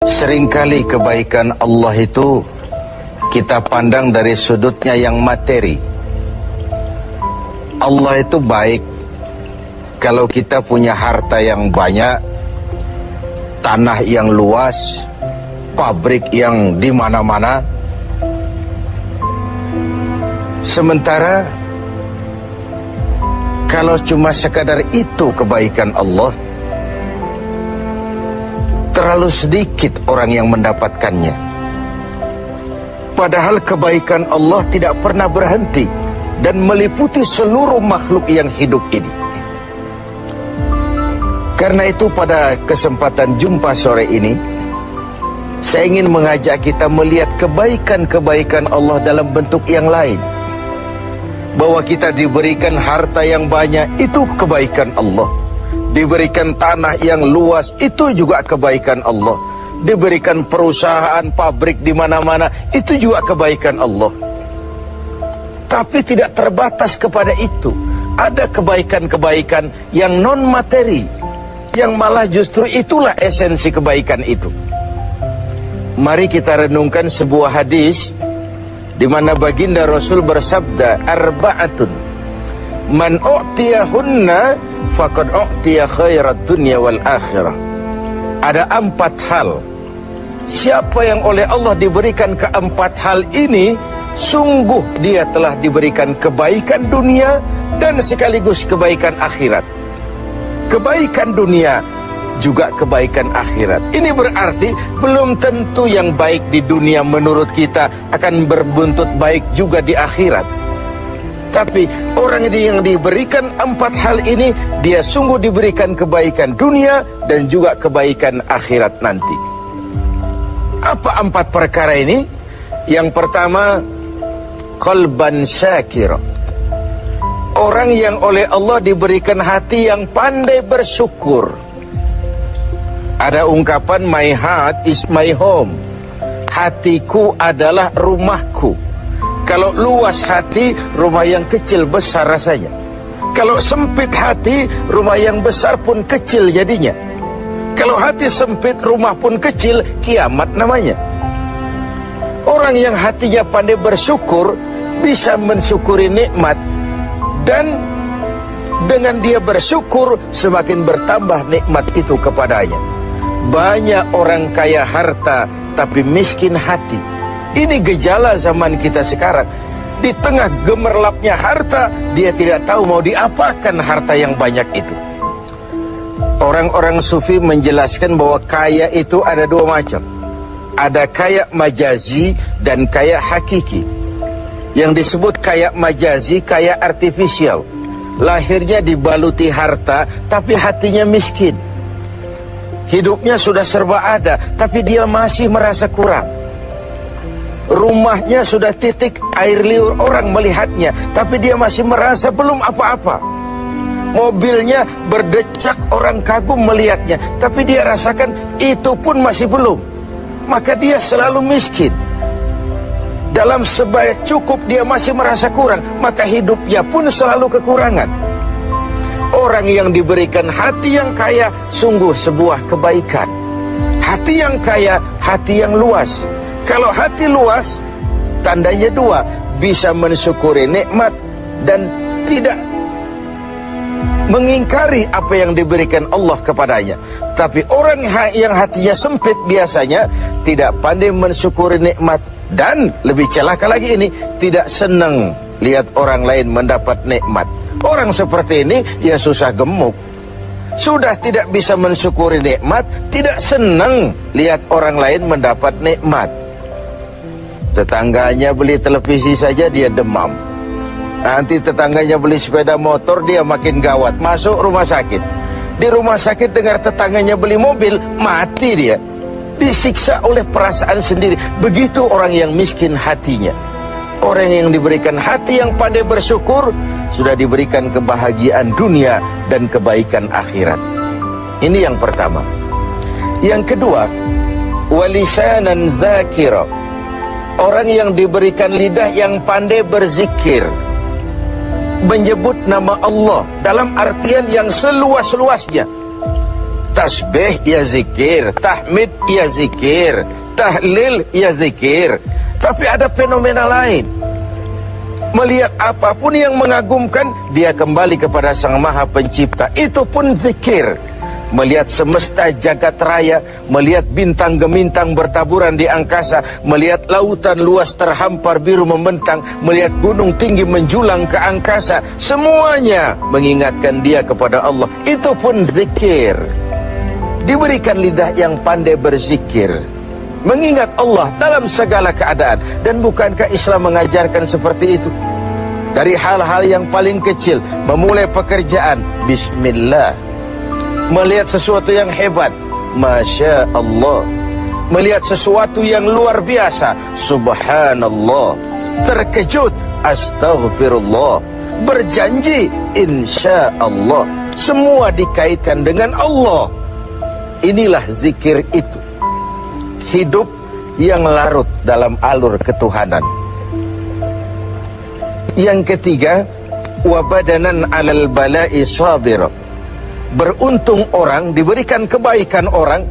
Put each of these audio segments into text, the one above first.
Seringkali kebaikan Allah itu kita pandang dari sudutnya yang materi. Allah itu baik kalau kita punya harta yang banyak, tanah yang luas, pabrik yang di mana-mana. Sementara kalau cuma sekadar itu kebaikan Allah, terlalu sedikit orang yang mendapatkannya. Padahal kebaikan Allah tidak pernah berhenti dan meliputi seluruh makhluk yang hidup ini. Karena itu pada kesempatan jumpa sore ini, saya ingin mengajak kita melihat kebaikan-kebaikan Allah dalam bentuk yang lain. Bahwa kita diberikan harta yang banyak, itu kebaikan Allah. Diberikan tanah yang luas, itu juga kebaikan Allah. Diberikan perusahaan, pabrik di mana-mana, itu juga kebaikan Allah. Tapi tidak terbatas kepada itu. Ada kebaikan-kebaikan yang non-materi, yang malah justru itulah esensi kebaikan itu. Mari kita renungkan sebuah hadis di mana baginda Rasul bersabda, arba'atun man u'tiyahunna faqad u'tiya khairat dunya wal akhirah. Ada 4 hal. Siapa yang oleh Allah diberikan keempat hal ini, sungguh dia telah diberikan kebaikan dunia dan sekaligus kebaikan akhirat. Kebaikan dunia juga kebaikan akhirat. Ini berarti belum tentu yang baik di dunia menurut kita akan berbuntut baik juga di akhirat. Tapi orang yang diberikan 4 hal ini, dia sungguh diberikan kebaikan dunia dan juga kebaikan akhirat nanti. Apa 4 perkara ini? Yang pertama, qalban syakir. Orang yang oleh Allah diberikan hati yang pandai bersyukur. Ada ungkapan, my heart is my home. Hatiku adalah rumahku. Kalau luas hati, rumah yang kecil besar rasanya. Kalau sempit hati, rumah yang besar pun kecil jadinya. Kalau hati sempit, rumah pun kecil, kiamat namanya. Orang yang hatinya pandai bersyukur, bisa mensyukuri nikmat. Dan dengan dia bersyukur, semakin bertambah nikmat itu kepadanya. Banyak orang kaya harta, tapi miskin hati. Ini gejala zaman kita sekarang. Di tengah gemerlapnya harta, dia tidak tahu mau diapakan harta yang banyak itu. Orang-orang sufi menjelaskan bahwa kaya itu ada 2 macam. Ada kaya majazi dan kaya hakiki. Yang disebut kaya majazi, kaya artifisial. Lahirnya dibaluti harta, tapi hatinya miskin. Hidupnya sudah serba ada, tapi dia masih merasa kurang. Rumahnya sudah titik air liur orang melihatnya, tapi dia masih merasa belum apa-apa. Mobilnya berdecak orang kagum melihatnya, tapi dia rasakan itu pun masih belum. Maka dia selalu miskin. Dalam sebaya cukup dia masih merasa kurang, maka hidupnya pun selalu kekurangan. Orang yang diberikan hati yang kaya, sungguh sebuah kebaikan. Hati yang kaya, hati yang luas. Kalau hati luas, tandanya 2, bisa mensyukuri nikmat dan tidak mengingkari apa yang diberikan Allah kepadanya. Tapi orang yang hatinya sempit biasanya tidak pandai mensyukuri nikmat. Dan lebih celaka lagi ini, tidak senang lihat orang lain mendapat nikmat. Orang seperti ini ya susah gemuk. Sudah tidak bisa mensyukuri nikmat, tidak senang lihat orang lain mendapat nikmat. Tetangganya beli televisi saja dia demam. Nanti tetangganya beli sepeda motor, dia makin gawat, masuk rumah sakit. Di rumah sakit dengar tetangganya beli mobil, mati dia. Disiksa oleh perasaan sendiri. Begitu orang yang miskin hatinya. Orang yang diberikan hati yang pandai bersyukur, sudah diberikan kebahagiaan dunia dan kebaikan akhirat. Ini yang pertama. Yang kedua, walisanan zakira. Orang yang diberikan lidah yang pandai berzikir, menyebut nama Allah dalam artian yang seluas-luasnya. Tasbih ya zikir, tahmid ya zikir, tahlil ya zikir. Tapi ada fenomena lain. Melihat apapun yang mengagumkan, dia kembali kepada Sang Maha Pencipta. Itu pun zikir. Melihat semesta jagat raya, melihat bintang gemintang bertaburan di angkasa, melihat lautan luas terhampar biru membentang, melihat gunung tinggi menjulang ke angkasa, semuanya mengingatkan dia kepada Allah. Itu pun zikir. Diberikan lidah yang pandai berzikir, mengingat Allah dalam segala keadaan. Dan bukankah Islam mengajarkan seperti itu? Dari hal-hal yang paling kecil, memulai pekerjaan, bismillah. Melihat sesuatu yang hebat, Masya Allah. Melihat sesuatu yang luar biasa, Subhanallah. Terkejut, Astaghfirullah. Berjanji, Insya Allah. Semua dikaitkan dengan Allah. Inilah zikir itu. Hidup yang larut dalam alur ketuhanan. Yang ketiga, wabadanan alal bala'i sabir. Beruntung orang, diberikan kebaikan orang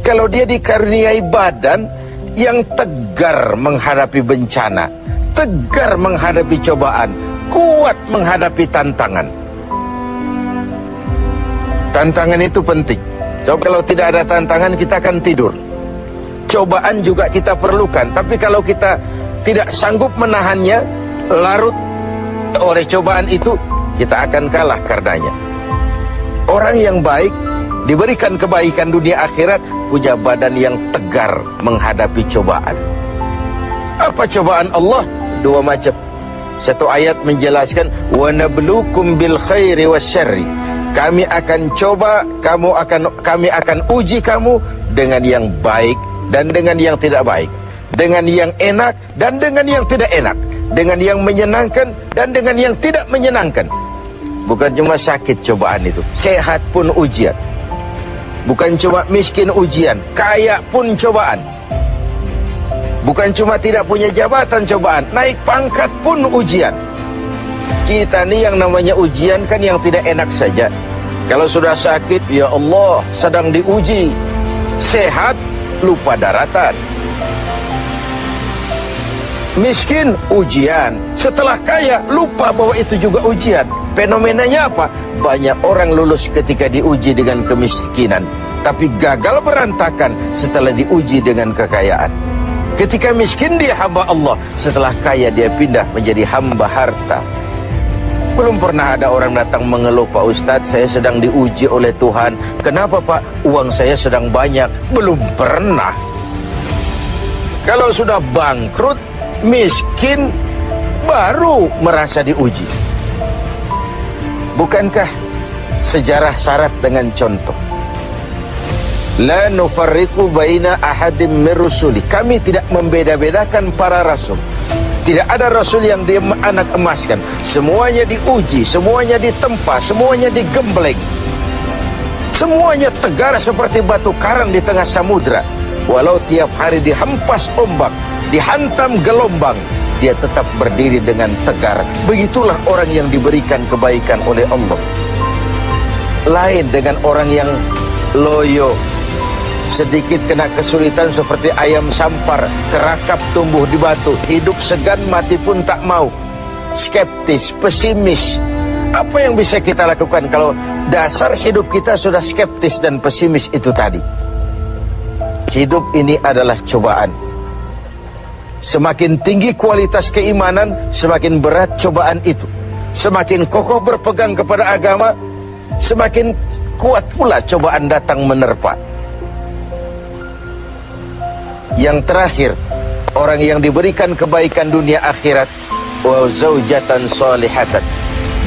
kalau dia dikaruniai badan yang tegar menghadapi bencana, tegar menghadapi cobaan, kuat menghadapi tantangan. Tantangan itu penting. So, kalau tidak ada tantangan, kita akan tidur. Cobaan juga kita perlukan, tapi kalau kita tidak sanggup menahannya, larut oleh cobaan itu, kita akan kalah karenanya. Orang yang baik, diberikan kebaikan dunia akhirat, punya badan yang tegar menghadapi cobaan. Apa cobaan Allah? Dua macam. Satu ayat menjelaskan, wa nabluukum bil khairi wasyarri. Kami akan coba, kami akan uji kamu dengan yang baik dan dengan yang tidak baik, dengan yang enak dan dengan yang tidak enak, dengan yang menyenangkan dan dengan yang tidak menyenangkan. Bukan cuma sakit cobaan itu, sehat pun ujian. Bukan cuma miskin ujian, kaya pun cobaan. Bukan cuma tidak punya jabatan cobaan, naik pangkat pun ujian. Kita ni yang namanya ujian kan yang tidak enak saja. Kalau sudah sakit, ya Allah, sedang diuji. Sehat, lupa daratan. Miskin, ujian. Setelah kaya, lupa bahwa itu juga ujian. Fenomenanya apa? Banyak orang lulus ketika diuji dengan kemiskinan, tapi gagal berantakan setelah diuji dengan kekayaan. Ketika miskin dia hamba Allah, setelah kaya dia pindah menjadi hamba harta. Belum pernah ada orang datang mengeluh, Pak Ustadz, saya sedang diuji oleh Tuhan. Kenapa Pak? Uang saya sedang banyak. Belum pernah. Kalau sudah bangkrut, miskin, baru merasa diuji. Bukankah sejarah syarat dengan contoh? La nufarriqu baina ahadim min rusuli. Kami tidak membeda-bedakan para rasul. Tidak ada rasul yang dianak emaskan. Semuanya diuji, semuanya ditempa, semuanya digembleng. Semuanya tegar seperti batu karang di tengah samudra. Walau tiap hari dihempas ombak, dihantam gelombang, dia tetap berdiri dengan tegar. Begitulah orang yang diberikan kebaikan oleh Allah. Lain dengan orang yang loyo, sedikit kena kesulitan seperti ayam sampar, kerakap tumbuh di batu, hidup segan mati pun tak mau, skeptis, pesimis. Apa yang bisa kita lakukan kalau dasar hidup kita sudah skeptis dan pesimis itu tadi? Hidup ini adalah cobaan. Semakin tinggi kualitas keimanan, semakin berat cobaan itu. Semakin kokoh berpegang kepada agama, semakin kuat pula cobaan datang menerpa. Yang terakhir, orang yang diberikan kebaikan dunia akhirat, wa zaujatan salihatan,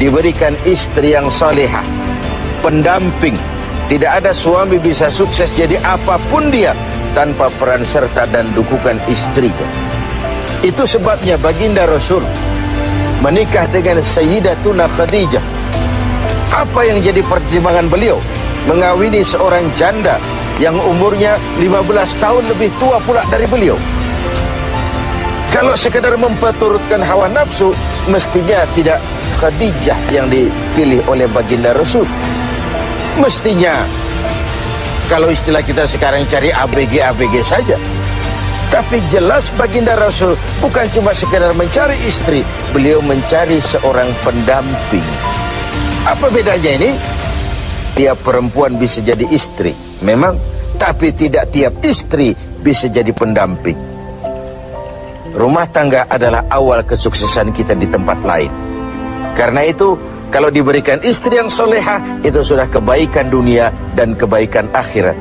diberikan istri yang salihah, pendamping. Tidak ada suami bisa sukses jadi apapun dia tanpa peran serta dan dukungan istrinya. Itu sebabnya baginda Rasul menikah dengan Sayyidatuna Khadijah. Apa yang jadi pertimbangan beliau? Mengawini seorang janda yang umurnya 15 tahun lebih tua pula dari beliau. Kalau sekedar memperturutkan hawa nafsu, mestinya tidak Khadijah yang dipilih oleh baginda Rasul. Mestinya kalau istilah kita sekarang cari ABG saja. Tapi jelas baginda Rasul bukan cuma sekedar mencari istri, beliau mencari seorang pendamping. Apa bedanya ini? Tiap perempuan bisa jadi istri, memang, tapi tidak tiap istri bisa jadi pendamping. Rumah tangga adalah awal kesuksesan kita di tempat lain. Karena itu, kalau diberikan istri yang solehah, itu sudah kebaikan dunia dan kebaikan akhirat.